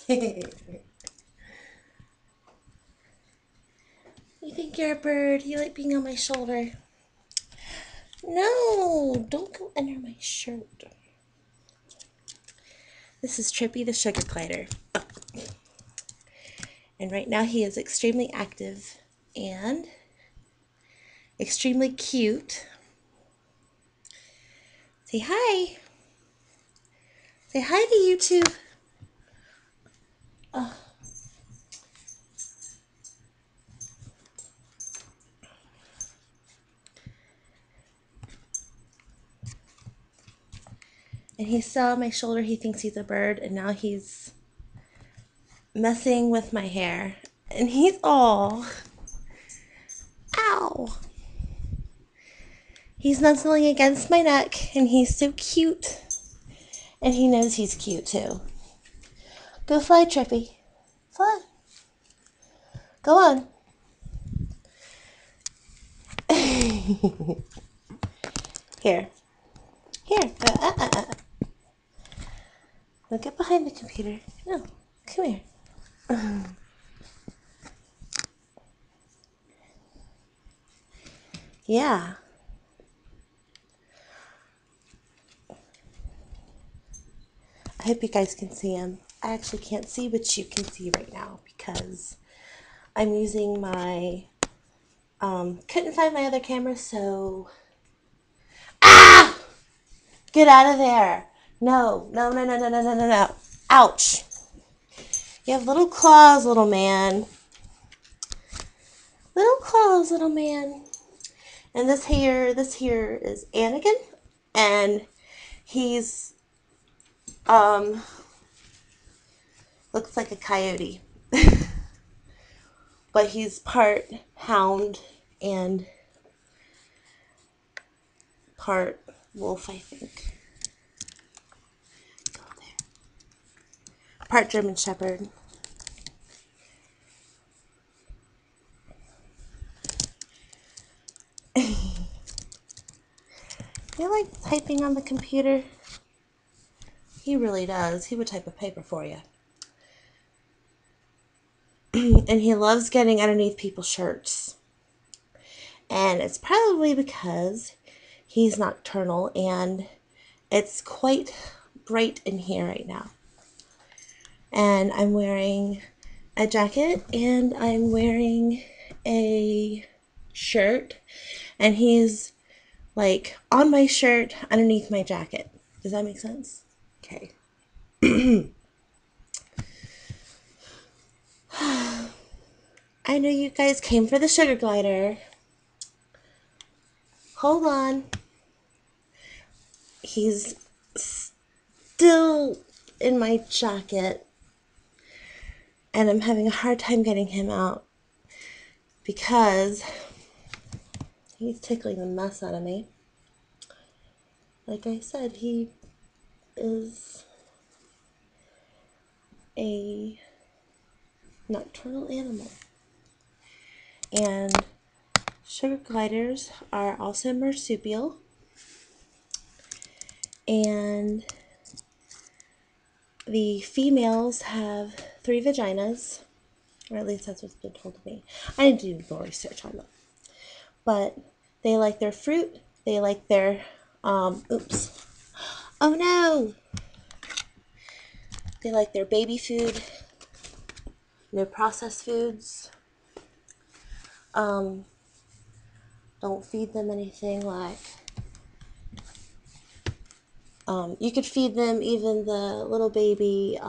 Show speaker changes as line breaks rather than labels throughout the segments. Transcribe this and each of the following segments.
You think you're a bird? You like being on my shoulder? No, don't go under my shirt. This is Trippy the sugar glider. Oh. And right now he is extremely active and extremely cute. Say hi. Say hi to YouTube. Oh. And he's still on my shoulder. He thinks he's a bird, and now he's messing with my hair. And he's all, ow. He's nuzzling against my neck, and he's so cute. And he knows he's cute too. Go fly, Trippy. Fly. Go on. Here. Here. Don't get behind the computer. No. Come here. Yeah. I hope you guys can see him. I actually can't see what you can see right now because I'm using my, couldn't find my other camera, so, ah! Get out of there. No, no, no, no, no, no, no, no, no. Ouch. You have little claws, little man. Little claws, little man. And this here is Anakin, and he's, looks like a coyote. But he's part hound and part wolf, I think. Go there. Part German Shepherd. You like typing on the computer? He really does. He would type a paper for you. And he loves getting underneath people's shirts. And it's probably because he's nocturnal and it's quite bright in here right now. And I'm wearing a jacket and I'm wearing a shirt, and he's like on my shirt underneath my jacket. Does that make sense? Okay. I know you guys came for the sugar glider. Hold on. He's still in my jacket, and I'm having a hard time getting him out because he's tickling the mess out of me. Like I said, he is a nocturnal animal. And sugar gliders are also marsupial. And the females have 3 vaginas, or at least that's what's been told to me. I need to do more research on them. But they like their fruit, they like their, oops. Oh no! They like their baby food, no processed foods. Don't feed them anything like, you could feed them even the little baby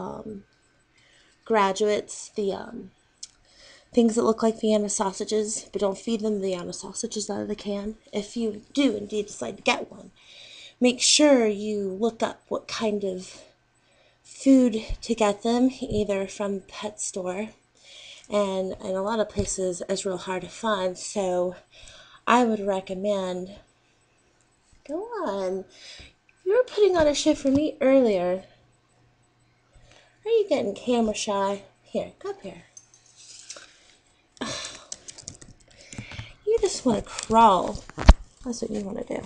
graduates, the things that look like Vienna sausages, but don't feed them the Vienna sausages out of the can. If you do indeed decide to get one, make sure you look up what kind of food to get them, either from the pet store, and in a lot of places it's real hard to find, so I would recommend, go on, you were putting on a show for me earlier. Are you getting camera shy? Here, come up here. You just want to crawl. That's what you want to do.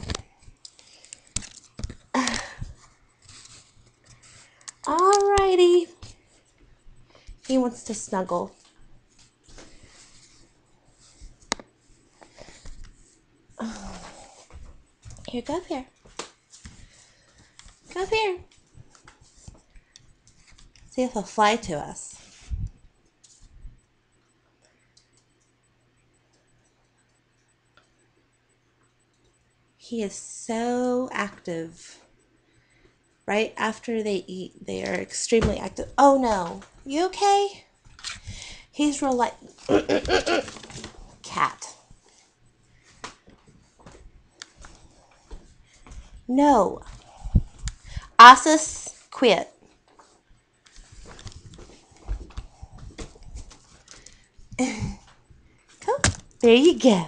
Alrighty. He wants to snuggle. Here, go up here. Go up here. See if he'll fly to us. He is so active. Right after they eat, they are extremely active. Oh no, you okay? He's real like cat. No. Asus, quit. Come. There you go.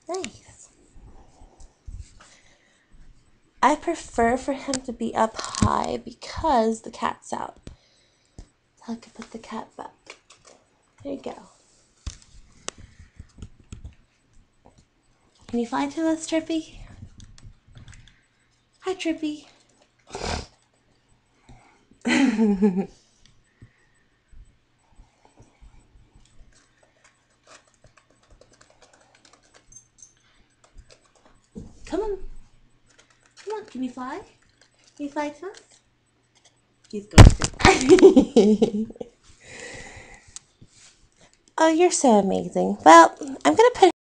Nice. I prefer for him to be up high because the cat's out. So I can put the cat back. There you go. Can you fly to us, Trippy? Hi, Trippy. Come on. Come on, can you fly? Can you fly to us? He's going to. Oh, you're so amazing. Well, I'm going to put